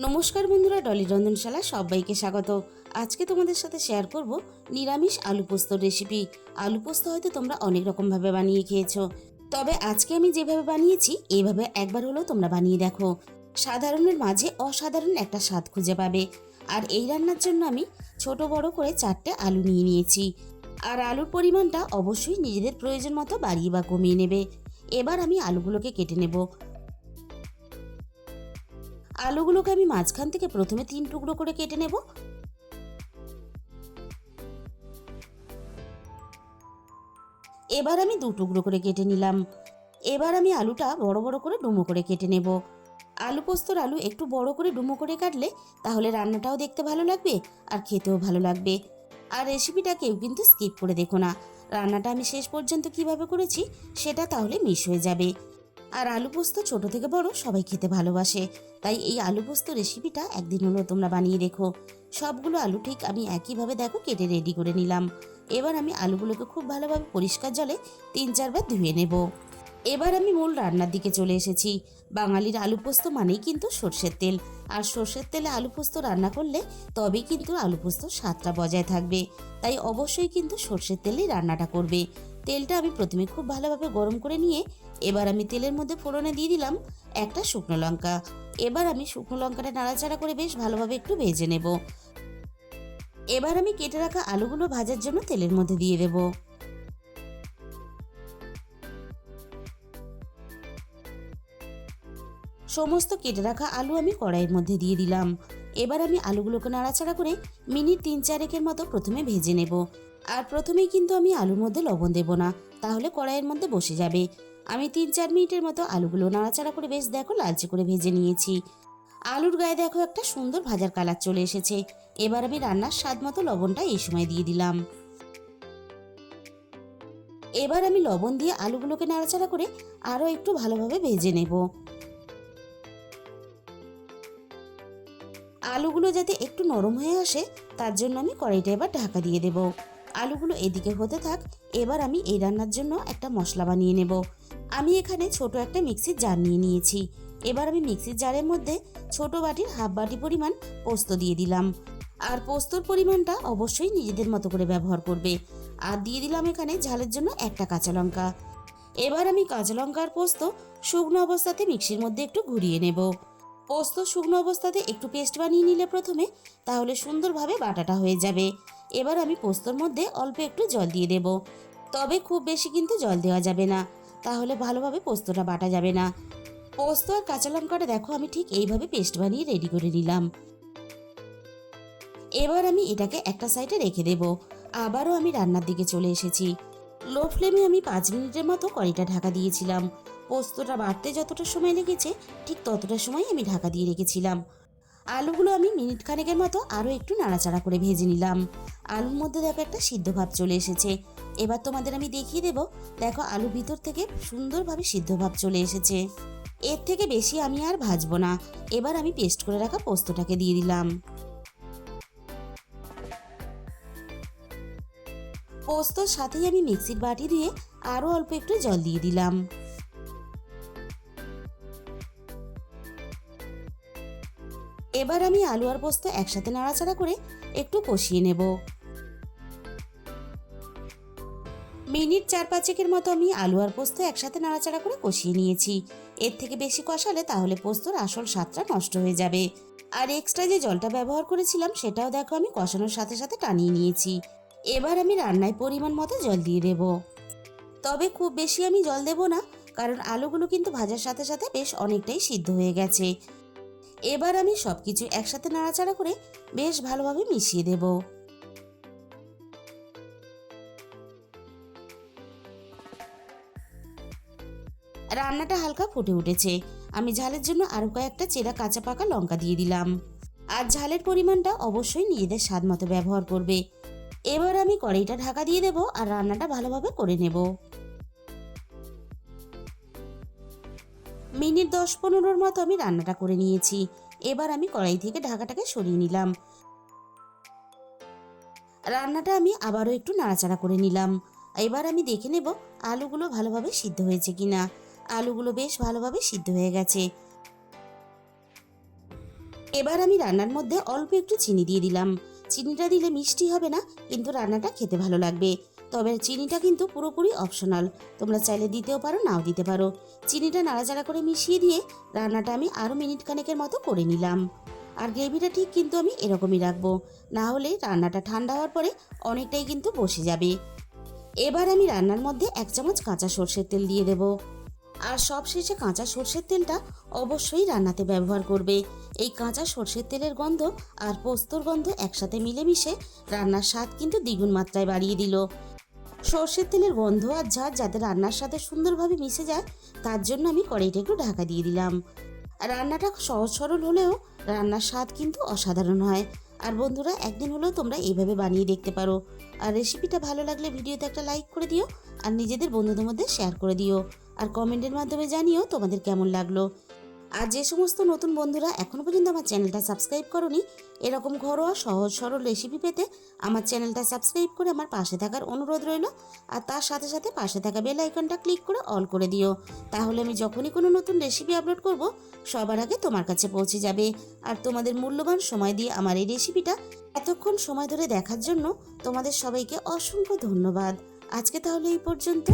নমস্কার বন্ধুরা, ডলি রন্ধনশালা সবাইকে স্বাগত। আজকে তোমাদের সাথে শেয়ার করব নিরামিষ আলু পোস্তর রেসিপি। আলু পোস্ত হয়তো তোমরা অনেক রকমভাবে বানিয়ে খেয়েছো, তবে আজকে আমি যেভাবে বানিয়েছি এইভাবে একবার হলেও তোমরা বানিয়ে দেখো। সাধারণের মাঝে অসাধারণ একটা স্বাদ খুঁজে পাবে। আর এই রান্নার জন্য আমি ছোট বড় করে 4টে আলু নিয়ে নিয়েছি। আর আলুর পরিমাণটা অবশ্যই নিজেদের প্রয়োজন মতো বাড়িয়ে বা কমিয়ে নেবে। এবার আমি আলুগুলোকে কেটে নেব। আলুগুলোকে আমি মাঝখান থেকে প্রথমে 3 টুকরো করে কেটে নেব। এবার আমি 2 টুকরো করে কেটে নিলাম। এবার আমি আলুটা বড় বড় করে ডুমো করে কেটে নেব। আলু পোস্তর আলু একটু বড় করে ডুমো করে কাটলে তাহলে রান্নাটাও দেখতে ভালো লাগবে আর খেতেও ভালো লাগবে। আর রেসিপিটা কেউ কিন্তু স্কিপ করে দেখো না, রান্নাটা আমি শেষ পর্যন্ত কিভাবে করেছি সেটা তাহলে মিস হয়ে যাবে। আর আলু পোস্ত ছোট থেকে বড় সবাই খেতে ভালোবাসে, তাই এই আলু পোস্ত রেসিপিটা একদিন হলেও তোমরা বানিয়ে দেখো। সবগুলো আলু ঠিক আমি একইভাবে দেখো কেটে রেডি করে নিলাম। এবার আমি আলুগুলোকে খুব ভালোভাবে পরিষ্কার জলে 3-4 বার ধুয়ে নেব। এবার আমি মূল রান্নার দিকে চলে এসেছি। বাঙালির আলু পোস্ত মানেই কিন্তু সর্ষের তেল, আর সর্ষের তেলে আলু পোস্ত রান্না করলে তবেই কিন্তু আলু পোস্ত স্বাদটা বজায় থাকবে। তাই অবশ্যই কিন্তু সর্ষের তেলেই রান্নাটা করবে। তেলটা আমি প্রথমে খুব ভালোভাবে গরম করে নিয়ে এবার আমি তেলের মধ্যে ফোড়নে দিয়ে দিলাম একটা শুকনো লঙ্কা। এবার আমি শুকনো লঙ্কাটা নাড়াচাড়া করে বেশ ভালোভাবে একটু ভেজে নেব। এবার আমি কেটে রাখা আলুগুলো ভাজার জন্য তেলের মধ্যে দিয়ে দেব। সমস্ত কেটে রাখা আলু আমি কড়াইয়ের মধ্যে দিয়ে দিলাম। এবার আমি আলুগুলোকে নাড়াচাড়া করে মিনিট 3-4 মতো প্রথমে ভেজে নেব। আর প্রথমেই কিন্তু আমি আলুর মধ্যে লবণ দেব না, তাহলে কড়াইয়ের মধ্যে বসে যাবে। আমি 3-4 মিনিটের মতো আলুগুলো নাড়াচাড়া করে বেশ দেখো লালচে করে ভেজে নিয়েছি। আলুর গায়ে দেখো একটা সুন্দর ভাজার কালার চলে এসেছে। এবার আমি রান্নার স্বাদ মতো লবণটা এই সময় দিয়ে দিলাম। এবার আমি লবণ দিয়ে আলুগুলোকে নাড়াচাড়া করে আরও একটু ভালোভাবে ভেজে নেব। আলুগুলো যাতে একটু নরম হয়ে আসে তার জন্য আমি কড়াইটা এবার ঢাকা দিয়ে দেব। আলুগুলো এদিকে হতে থাক। এবার আমি এই রান্নার জন্য একটা মশলা বানিয়ে নেব। আমি এখানে ছোট একটা মিক্সির জার নিয়ে নিয়েছি। এবার আমি মিক্সির জারের মধ্যে ছোট বাটির হাফ বাটি পরিমাণ পোস্ত দিয়ে দিলাম। আর পোস্তর পরিমাণটা অবশ্যই নিজেদের মতো করে ব্যবহার করবে। আর দিয়ে দিলাম এখানে ঝালের জন্য একটা কাঁচা লঙ্কা। এবার আমি কাঁচা লঙ্কা আর পোস্ত শুকনো অবস্থাতে মিক্সির মধ্যে একটু ঘুরিয়ে নেব। পোস্ত শুকনো অবস্থাতে একটু পেস্ট বানিয়ে নিলে প্রথমে, তাহলে সুন্দরভাবে বাটাটা হয়ে যাবে। এবার আমি পোস্তর মধ্যে অল্প একটু জল দিয়ে দেব, তবে খুব বেশি কিন্তু জল দেওয়া যাবে না, তাহলে ভালোভাবে পোস্তটা বাটা যাবে না। পোস্ত আর কাঁচা লঙ্কাটা দেখো আমি ঠিক এইভাবে পেস্ট বানিয়ে রেডি করে নিলাম। এবার আমি এটাকে একটা সাইডে রেখে দেব। আবারও আমি রান্নার দিকে চলে এসেছি। লো ফ্লেমে আমি 5 মিনিটের মতো কড়াইটা ঢাকা দিয়েছিলাম। পোস্তটা বাড়তে যতটা সময় লেগেছে ঠিক ততটা সময় আমি ঢাকা দিয়ে রেখেছিলাম। আলুগুলো আমি মিনিট খানেকের মতো আরও একটু নাড়াচাড়া করে ভেজে নিলাম। আলুর মধ্যে দেখো একটা সিদ্ধ ভাব চলে এসেছে। এবার তোমাদের আমি দেখিয়ে দেব। দেখো আলু ভিতর থেকে সুন্দরভাবে সিদ্ধ ভাব চলে এসেছে। এর থেকে বেশি আমি আর ভাজবো না। এবার আমি পেস্ট করে রাখা পোস্তটাকে দিয়ে দিলাম। পোস্তর সাথেই আমি মিক্সির বাটি দিয়ে আরও অল্প একটু জল দিয়ে দিলাম। এবার আমি আলু আর পোস্ত একসাথে নাড়াচাড়া করে একটু কষিয়ে নেব। মিনিট 4-5 মতো আমি আলু আর পোস্ত একসাথে নাড়াচাড়া করে কষিয়ে নিয়েছি। এর থেকে বেশি কষালে তাহলে পোস্তর আসল স্বাদটা নষ্ট হয়ে যাবে। আর এক্সট্রা যে জলটা ব্যবহার করেছিলাম সেটাও দেখো আমি কষানোর সাথে সাথে টানিয়ে নিয়েছি। এবার আমি রান্নায় পরিমাণ মতো জল দিয়ে দেব, তবে খুব বেশি আমি জল দেব না, কারণ আলুগুলো কিন্তু ভাজার সাথে সাথে বেশ অনেকটাই সিদ্ধ হয়ে গেছে। এবার আমি সবকিছু একসাথে নাড়াচাড়া করে বেশ ভালোভাবে মিশিয়ে দেব। রান্নাটা হালকা ফুটে উঠেছে। আমি ঝালের জন্য আরও কয়েকটা চেরা কাঁচা পাকা লঙ্কা দিয়ে দিলাম। আর ঝালের পরিমাণটা অবশ্যই নিজেদের স্বাদ মতো ব্যবহার করবে। এবার আমি কড়াইটা ঢাকা দিয়ে দেব আর রান্নাটা ভালোভাবে করে নেব। মিনিট 10-15 মতো আমি রান্নাটা করে নিয়েছি। এবার আমি কড়াই থেকে ঢাকাটাকে সরিয়ে নিলাম। রান্নাটা আমি আবারও একটু নাড়াচাড়া করে নিলাম। এবার আমি দেখে নেব আলুগুলো ভালোভাবে সিদ্ধ হয়েছে কিনা। আলুগুলো বেশ ভালোভাবে সিদ্ধ হয়ে গেছে। এবার আমি রান্নার মধ্যে অল্প একটু চিনি দিয়ে দিলাম। চিনিটা দিলে মিষ্টি হবে না, কিন্তু রান্নাটা খেতে ভালো লাগবে। তবে চিনিটা কিন্তু পুরোপুরি অপশনাল, তোমরা চাইলে দিতেও পারো, নাও দিতে পারো। চিনিটা নাড়াচাড়া করে মিশিয়ে দিয়ে রান্নাটা আমি আরও মিনিট খানেকের মতো করে নিলাম। আর গ্রেভিটা ঠিক কিন্তু আমি এরকমই রাখবো, না হলে রান্নাটা ঠান্ডা হওয়ার পরে অনেকটাই কিন্তু বসে যাবে। এবার আমি রান্নার মধ্যে 1 চামচ কাঁচা সর্ষের তেল দিয়ে দেব। আর সবশেষে কাঁচা সর্ষের তেলটা অবশ্যই রান্নাতে ব্যবহার করবে। এই কাঁচা সর্ষের তেলের গন্ধ আর পোস্তর গন্ধ একসাথে মিলেমিশে রান্নার স্বাদ কিন্তু দ্বিগুণ মাত্রায় বাড়িয়ে দিল। সর্ষের তেলের গন্ধ আর ঝাঁঝ যাতে রান্নার সাথে সুন্দরভাবে মিশে যায়, তার জন্য আমি কড়াইটা একটু ঢাকা দিয়ে দিলাম। রান্নাটা সহজ সরল হলেও রান্নার স্বাদ কিন্তু অসাধারণ হয়। আর বন্ধুরা, একদিন হলেও তোমরা এইভাবে বানিয়ে দেখতে পারো। আর রেসিপিটা ভালো লাগলে ভিডিওতে একটা লাইক করে দিও, আর নিজেদের বন্ধুদের মধ্যে শেয়ার করে দিও। আর কমেন্টের মাধ্যমে জানিও তোমাদের কেমন লাগলো। আর যে সমস্ত নতুন বন্ধুরা এখনও পর্যন্ত আমার চ্যানেলটা সাবস্ক্রাইব করোনি, এরকম ঘরোয়া সহজ সরল রেসিপি পেতে আমার চ্যানেলটা সাবস্ক্রাইব করে আমার পাশে থাকার অনুরোধ রইল। আর তার সাথে সাথে পাশে থাকা বেল আইকনটা ক্লিক করে অল করে দিও, তাহলে আমি যখনই কোনো নতুন রেসিপি আপলোড করব সবার আগে তোমার কাছে পৌঁছে যাবে। আর তোমাদের মূল্যবান সময় দিয়ে আমার এই রেসিপিটা এতক্ষণ সময় ধরে দেখার জন্য তোমাদের সবাইকে অসংখ্য ধন্যবাদ। আজকে তাহলে এই পর্যন্ত।